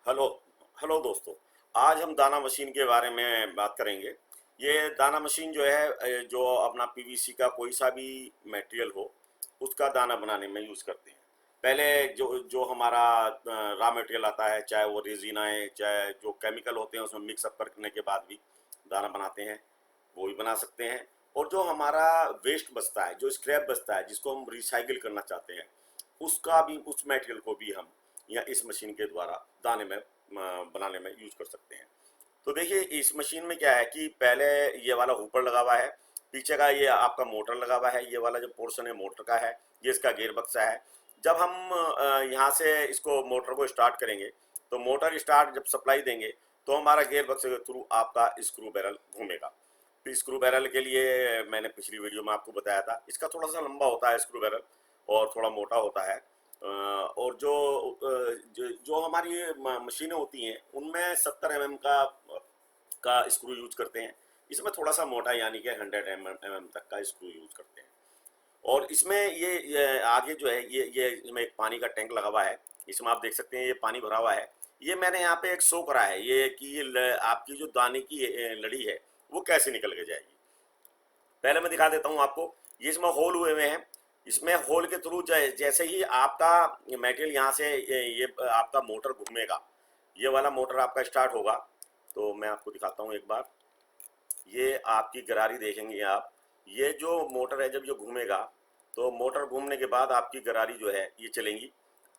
Hello hello दोस्तों। आज हम दाना मशीन के बारे में बात करेंगे। ये दाना मशीन जो है जो अपना पीवीसी का कोई सा भी मटेरियल हो उसका दाना बनाने में यूज़ करते हैं। पहले जो जो हमारा रॉ मटेरियल आता है, चाहे वो रेजिन है, चाहे जो केमिकल होते हैं उसमें मिक्सअप करने के बाद भी दाना बनाते हैं, वो भी बना सकते हैं। और जो हमारा वेस्ट बचता है, जो स्क्रैप बचता है, जिसको हम रिसाइकिल करना चाहते हैं, उसका भी, उस मटेरियल को भी हम या इस मशीन के द्वारा दाने में बनाने में यूज कर सकते हैं। तो देखिए इस मशीन में क्या है कि पहले ये वाला हुपर लगा हुआ है, पीछे का ये आपका मोटर लगा हुआ है, ये वाला जो पोर्शन है मोटर का है, ये इसका गेयर बक्सा है। जब हम यहाँ से इसको मोटर को स्टार्ट करेंगे तो मोटर स्टार्ट जब सप्लाई देंगे तो हमारा गेयर बक्से के थ्रू आपका स्क्रू बैरल घूमेगा। तो स्क्रू बैरल के लिए मैंने पिछली वीडियो में आपको बताया था, इसका थोड़ा सा लंबा होता है स्क्रू बैरल और थोड़ा मोटा होता है। और जो हमारी मशीनें होती हैं उनमें 70 mm का स्क्रू यूज करते हैं। इसमें थोड़ा सा मोटा यानी कि 100 mm तक का स्क्रू यूज करते हैं। और इसमें ये आगे जो है ये इसमें एक पानी का टैंक लगा हुआ है। इसमें आप देख सकते हैं ये पानी भरा हुआ है। ये मैंने यहाँ पे एक शो करा है ये कि आपकी जो दाने की लड़ी है वो कैसे निकल के जाएगी। पहले मैं दिखा देता हूँ आपको। ये इसमें होल हुए हैं। इसमें होल के थ्रू जैसे ही आपका मटेरियल यहाँ से ये आपका मोटर घूमेगा, ये वाला मोटर आपका स्टार्ट होगा। तो मैं आपको दिखाता हूँ एक बार। ये आपकी गरारी देखेंगे आप, ये जो मोटर है जब ये घूमेगा तो मोटर घूमने के बाद आपकी गरारी जो है ये चलेंगी।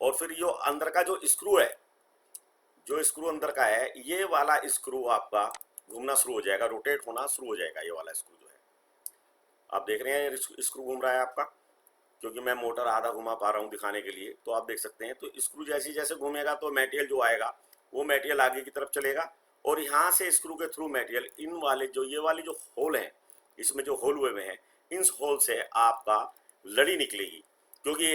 और फिर जो अंदर का जो स्क्रू है, जो स्क्रू अंदर का है, ये वाला स्क्रू आपका घूमना शुरू हो जाएगा, रोटेट होना शुरू हो जाएगा। ये वाला स्क्रू जो है आप देख रहे हैं स्क्रू घूम रहा है आपका, क्योंकि मैं मोटर आधा घुमा पा रहा हूँ दिखाने के लिए। तो आप देख सकते हैं तो स्क्रू जैसे जैसे घूमेगा तो मटेरियल जो आएगा वो मटेरियल आगे की तरफ चलेगा। और यहाँ से स्क्रू के थ्रू मटेरियल इन वाले जो ये वाले जो होल हैं, इसमें जो होल हुए हैं, इन होल से आपका लड़ी निकलेगी। क्योंकि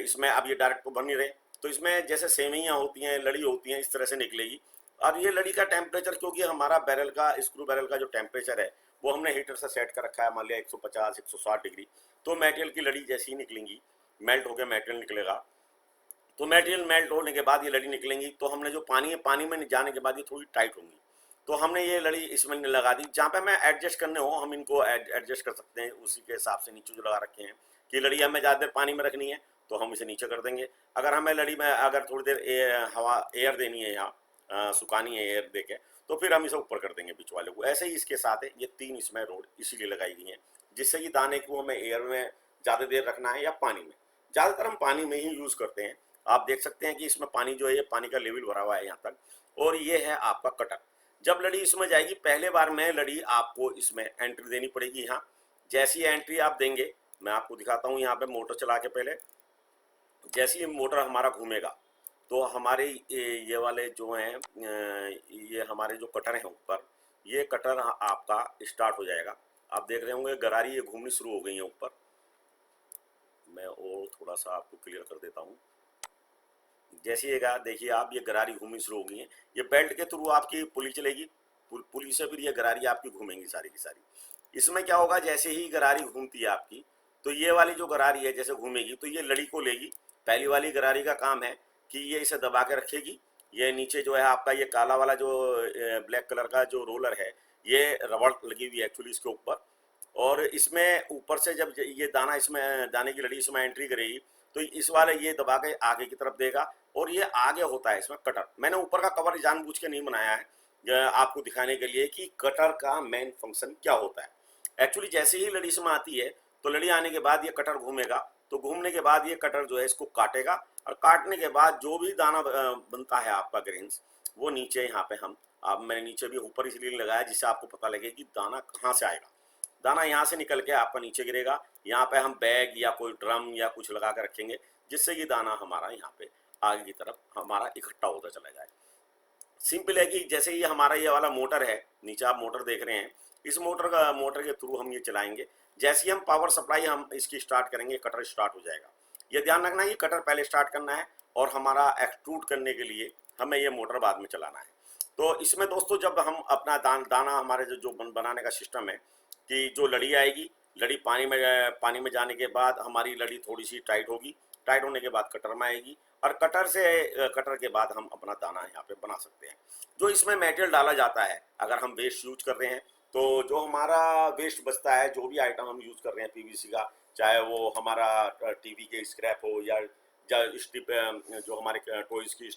इसमें अब ये डायरेक्ट तो बन नहीं रहे, तो इसमें जैसे सेवइयाँ होती हैं, लड़ी होती हैं, इस तरह से निकलेगी। और ये लड़ी का टेम्परेचर, क्योंकि हमारा बैरल का, स्क्रू बैरल का जो टेम्परेचर है वो हमने हीटर से सेट कर रखा है, मान लिया 150 160 डिग्री। तो मटेरियल की लड़ी जैसी ही निकलेंगी, मेल्ट होकर मटेरियल निकलेगा। तो मटेरियल मेल्ट होने के बाद ये लड़ी निकलेंगी। तो हमने जो पानी है, पानी में जाने के बाद ये थोड़ी टाइट होंगी। तो हमने ये लड़ी इसमें लगा दी। जहाँ पे हमें एडजस्ट करने हो हम इनको एडजस्ट कर सकते हैं उसी के हिसाब से। नीचे जो लगा रखे हैं कि लड़ी हमें ज़्यादा देर पानी में रखनी है तो हम इसे नीचे कर देंगे। अगर हमें लड़ी में अगर थोड़ी देर हवा एयर देनी है, यहाँ सुखानी है एयर दे के, तो फिर हम इसे ऊपर कर देंगे बीच वाले को। ऐसे ही इसके साथ है, ये 3 इसमें रोड इसीलिए लगाई गई हैं जिससे कि दाने को हमें एयर में ज़्यादा देर रखना है या पानी में। ज़्यादातर हम पानी में ही यूज़ करते हैं। आप देख सकते हैं कि इसमें पानी जो है, ये पानी का लेवल भरा हुआ है यहाँ तक। और ये है आपका कटर। जब लड़ी इसमें जाएगी, पहले बार में लड़ी आपको इसमें एंट्री देनी पड़ेगी। यहाँ जैसी एंट्री आप देंगे, मैं आपको दिखाता हूँ यहाँ पे मोटर चला के। पहले जैसे ही मोटर हमारा घूमेगा तो हमारे ये वाले जो हैं, ये हमारे जो कटर हैं ऊपर, ये कटर आपका स्टार्ट हो जाएगा। आप देख रहे होंगे गरारी ये घूमनी शुरू हो गई है ऊपर। मैं और थोड़ा सा आपको क्लियर कर देता हूँ। जैसे ये देखिए आप, ये गरारी घूमनी शुरू हो गई है। ये बेल्ट के थ्रू आपकी पुली चलेगी, पुली से फिर ये गरारी आपकी घूमेंगी सारी की सारी। इसमें क्या होगा, जैसे ही गरारी घूमती है आपकी, तो ये वाली जो गरारी है जैसे घूमेगी तो ये लड़ी को लेगी। पहली वाली गरारी का काम है कि ये इसे दबा के रखेगी। ये नीचे जो है आपका ये काला वाला जो ब्लैक कलर का जो रोलर है, ये रबड़ लगी हुई है एक्चुअली इसके ऊपर। और इसमें ऊपर से जब ये दाना, इसमें दाने की लड़ी इसमें एंट्री करेगी तो इस वाले ये दबा के आगे की तरफ देगा। और ये आगे होता है इसमें कटर। मैंने ऊपर का कवर जानबूझ के नहीं बनाया है आपको दिखाने के लिए कि कटर का मेन फंक्शन क्या होता है। एक्चुअली जैसे ही लड़ी इसमें आती है तो लड़ी आने के बाद ये कटर घूमेगा। तो घूमने के बाद ये कटर जो है इसको काटेगा, और काटने के बाद जो भी दाना बनता है आपका ग्रेन्स, वो नीचे यहाँ पे हम, अब मैंने नीचे भी ऊपर इसलिए लगाया जिससे आपको पता लगे कि दाना कहाँ से आएगा। दाना यहाँ से निकल के आपका नीचे गिरेगा। यहाँ पे हम बैग या कोई ड्रम या कुछ लगा कर रखेंगे जिससे कि दाना हमारा यहाँ पे आगे की तरफ हमारा इकट्ठा होता चला जाए। सिंपल है कि जैसे ये हमारा ये वाला मोटर है, नीचे आप मोटर देख रहे हैं, इस मोटर के थ्रू हम ये चलाएंगे। जैसे ही हम पावर सप्लाई हम इसकी स्टार्ट करेंगे, कटर स्टार्ट हो जाएगा। ये ध्यान रखना है कि कटर पहले स्टार्ट करना है और हमारा एक्सट्रूड करने के लिए हमें ये मोटर बाद में चलाना है। तो इसमें दोस्तों जब हम अपना दाना हमारे जो बनाने का सिस्टम है कि जो लड़ी आएगी, लड़ी पानी में जाने के बाद हमारी लड़ी थोड़ी सी टाइट होगी। टाइट होने के बाद कटर में आएगी, और कटर के बाद हम अपना दाना यहाँ पे बना सकते हैं। जो इसमें मटेरियल डाला जाता है, अगर हम वेस्ट यूज कर रहे हैं तो जो हमारा वेस्ट बचता है, जो भी आइटम हम यूज कर रहे हैं पीवीसी का, चाहे वो हमारा टीवी के स्क्रैप हो या स्ट्रिप, जो हमारे टॉयज की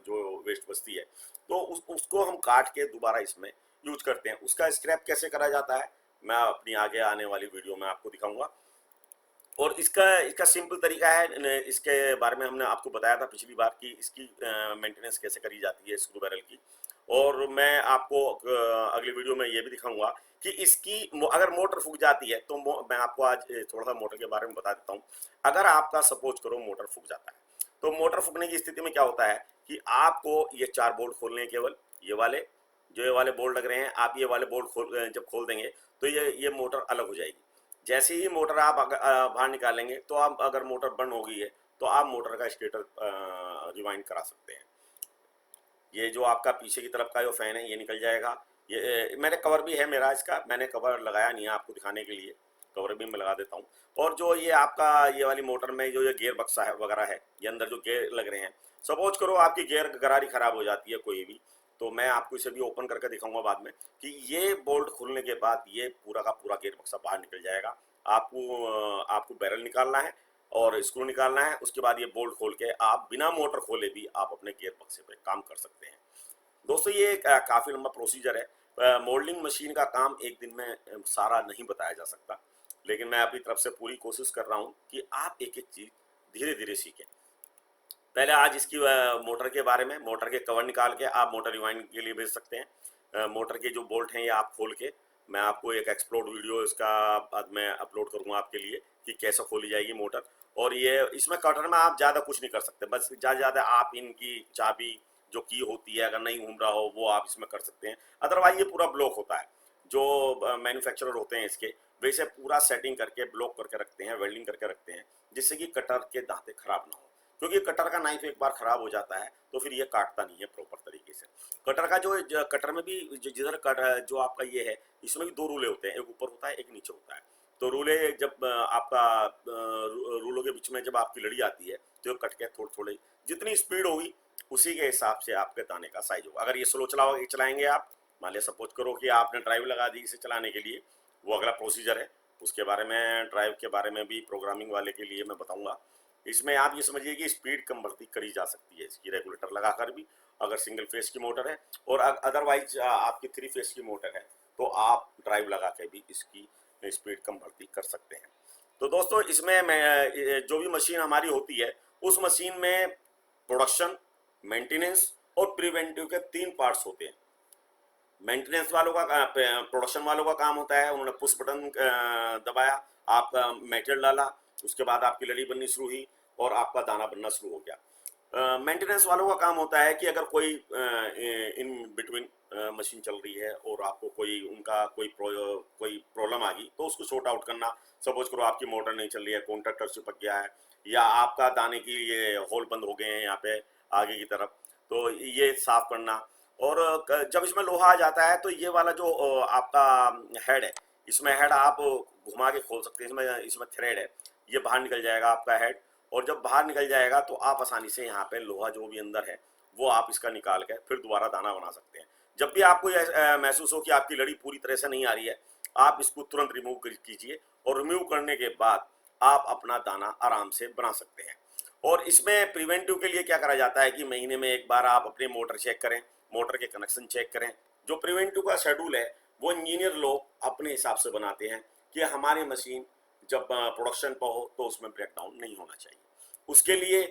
जो वेस्ट बचती है, तो उसको हम काट के दोबारा इसमें यूज करते हैं। उसका स्क्रैप कैसे करा जाता है मैं अपनी आगे आने वाली वीडियो में आपको दिखाऊंगा। और इसका सिंपल तरीका है, इसके बारे में हमने आपको बताया था पिछली बार कि इसकी मेंटेनेंस कैसे करी जाती है स्क्रू बैरल की। और मैं आपको अगली वीडियो में ये भी दिखाऊंगा कि इसकी अगर मोटर फूक जाती है तो मैं आपको आज थोड़ा सा मोटर के बारे में बता देता हूँ। अगर आपका सपोज करो मोटर फूक जाता है, तो मोटर फूकने की स्थिति में क्या होता है कि आपको ये 4 बोल्ट खोलने हैं, केवल ये वाले बोल्ट लग रहे हैं। आप ये वाले बोल्ट जब खोल देंगे तो ये मोटर अलग हो जाएगी। जैसे ही मोटर आप बाहर निकालेंगे तो आप, अगर मोटर बंद हो गई है तो आप मोटर का स्टेटर रिवाइंड करा सकते हैं। ये जो आपका पीछे की तरफ का जो फैन है ये निकल जाएगा। ये मैंने कवर भी है मेरा इसका, मैंने कवर लगाया नहीं है आपको दिखाने के लिए, कवर भी मैं लगा देता हूँ। और जो ये आपका ये वाली मोटर में जो ये गियर बक्सा है वगैरह है, ये अंदर जो गियर लग रहे हैं, सपोज करो आपकी गियर गरारी खराब हो जाती है कोई भी, तो मैं आपको इसे भी ओपन करके दिखाऊंगा बाद में कि ये बोल्ट खुलने के बाद ये पूरा का पूरा गियर बक्सा बाहर निकल जाएगा। आपको बैरल निकालना है और स्क्रू निकालना है, उसके बाद ये बोल्ट खोल के आप बिना मोटर खोले भी आप अपने गियर बक्से पे काम कर सकते हैं। दोस्तों ये काफ़ी लंबा प्रोसीजर है। मोल्डिंग मशीन का काम एक दिन में सारा नहीं बताया जा सकता, लेकिन मैं अपनी तरफ से पूरी कोशिश कर रहा हूँ कि आप एक एक चीज़ धीरे धीरे सीखें। पहले आज इसकी मोटर के बारे में, मोटर के कवर निकाल के आप मोटर रिवाइंड के लिए भेज सकते हैं। मोटर के जो बोल्ट हैं ये आप खोल के, मैं आपको एक एक्सप्लोर वीडियो इसका बाद में अपलोड करूँगा आपके लिए कि कैसे खोली जाएगी मोटर। और ये इसमें कटर में आप ज़्यादा कुछ नहीं कर सकते, बस ज़्यादा आप इनकी चाबी जो की होती है अगर नहीं घूम रहा हो वो आप इसमें कर सकते हैं, अदरवाइज ये पूरा ब्लॉक होता है। जो मैन्युफैक्चरर होते हैं इसके, वैसे पूरा सेटिंग करके ब्लॉक करके रखते हैं, वेल्डिंग करके रखते हैं, जिससे कि कटर के दांते खराब ना हो। क्योंकि कटर का नाइफ एक बार खराब हो जाता है तो फिर ये काटता नहीं है प्रॉपर तरीके से। कटर का कटर में भी जिधर जो आपका ये है, इसमें भी 2 रूले होते हैं, एक ऊपर होता है एक नीचे होता है। तो रूले जब आपका रूलों के बीच में जब आपकी लड़ी आती है तो कट के थोड़े थोड़े जितनी स्पीड होगी उसी के हिसाब से आपके दाने का साइज होगा। अगर ये स्लो चलाएंगे आप, मान लिया सपोज करो कि आपने ड्राइव लगा दी इसे चलाने के लिए, वो अगला प्रोसीजर है, उसके बारे में ड्राइव के बारे में भी प्रोग्रामिंग वाले के लिए मैं बताऊंगा। इसमें आप ये समझिए कि स्पीड कम बढ़ती करी जा सकती है इसकी रेगुलेटर लगाकर भी, अगर सिंगल फेस की मोटर है। और अदरवाइज आपकी 3 फेस की मोटर है तो आप ड्राइव लगा के भी इसकी स्पीड कम बढ़ती कर सकते हैं। तो दोस्तों इसमें मैं जो भी मशीन हमारी होती है उस मशीन में प्रोडक्शन, मेंटेनेंस और प्रिवेंटिव के 3 पार्ट्स होते हैं। मेंटेनेंस वालों का, प्रोडक्शन वालों का काम होता है, उन्होंने पुश बटन दबाया, आपका मटेरियल डाला, उसके बाद आपकी लड़ी बननी शुरू हुई और आपका दाना बनना शुरू हो गया। मेंटेनेंस वालों का काम होता है कि अगर कोई इन बिटवीन मशीन चल रही है और आपको कोई प्रॉब्लम आ गई तो उसको सॉर्ट आउट करना। सपोज करो आपकी मोटर नहीं चल रही है, कॉन्ट्रैक्टर चिपक गया है, या आपका दाने की ये होल बंद हो गए हैं यहाँ पे आगे की तरफ, तो ये साफ करना। और जब इसमें लोहा आ जाता है तो ये वाला जो आपका हेड है, इसमें हेड आप घुमा के खोल सकते हैं, इसमें थ्रेड है, ये बाहर निकल जाएगा आपका हेड। और जब बाहर निकल जाएगा तो आप आसानी से यहाँ पे लोहा जो भी अंदर है वो आप इसका निकाल के फिर दोबारा दाना बना सकते हैं। जब भी आपको महसूस हो कि आपकी लड़ी पूरी तरह से नहीं आ रही है, आप इसको तुरंत रिमूव कीजिए और रिमूव करने के बाद आप अपना दाना आराम से बना सकते हैं। और इसमें प्रिवेंटिव के लिए क्या करा जाता है कि महीने में एक बार आप अपनी मोटर चेक करें, मोटर के कनेक्शन चेक करें। जो प्रिवेंटिव का शेड्यूल है वो इंजीनियर लोग अपने हिसाब से बनाते हैं कि हमारी मशीन जब प्रोडक्शन पर हो तो उसमें ब्रेकडाउन नहीं होना चाहिए। उसके लिए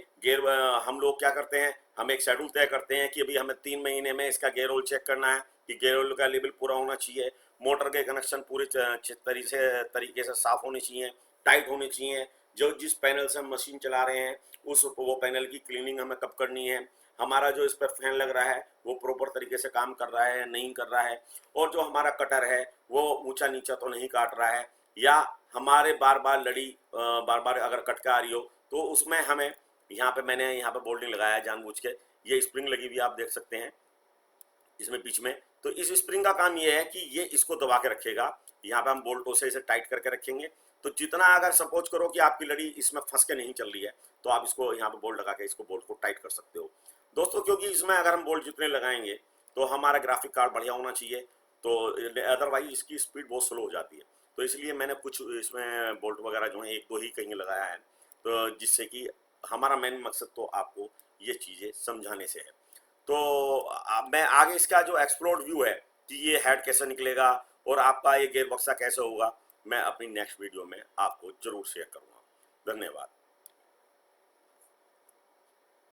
हम लोग क्या करते हैं, हम एक शेड्यूल तय करते हैं कि अभी हमें 3 महीने में इसका गेयर ऑयल चेक करना है कि गेयर ऑयल का लेवल पूरा होना चाहिए, मोटर के कनेक्शन पूरे तरीके से साफ होने चाहिए, टाइट होने चाहिए। जो जिस पैनल से हम मशीन चला रहे हैं वो पैनल की क्लीनिंग हमें कब करनी है, हमारा जो इस पर फैन लग रहा है वो प्रॉपर तरीके से काम कर रहा है या नहीं कर रहा है, और जो हमारा कटर है वो ऊंचा नीचा तो नहीं काट रहा है, या हमारे बार बार अगर कटका आ रही हो तो उसमें हमें मैंने यहाँ पे बोल्डिंग लगाया जानबूझ के, ये स्प्रिंग लगी हुई आप देख सकते हैं इसमें बीच में। तो इस स्प्रिंग का काम ये है कि ये इसको दबा के रखेगा, यहाँ पे हम बोल्टों से इसे टाइट करके रखेंगे तो जितना अगर सपोज करो कि आपकी लड़ी इसमें फंस के नहीं चल रही है तो आप इसको यहाँ पे बोल्ट लगा के इसको बोल्ट को टाइट कर सकते हो दोस्तों, क्योंकि इसमें अगर हम बोल्ट जितने लगाएंगे तो हमारा ग्राफिक कार्ड बढ़िया होना चाहिए, तो अदरवाइज इसकी स्पीड बहुत स्लो हो जाती है। तो इसलिए मैंने कुछ इसमें बोल्ट वगैरह जो है एक दो ही कहीं लगाया है, तो जिससे कि हमारा मेन मकसद तो आपको ये चीज़ें समझाने से है। तो मैं आगे इसका जो एक्सप्लोर्ड व्यू है कि ये हेड कैसे निकलेगा और आपका ये गेयर बक्सा कैसे होगा, मैं अपनी नेक्स्ट वीडियो में आपको जरूर शेयर करूँगा। धन्यवाद।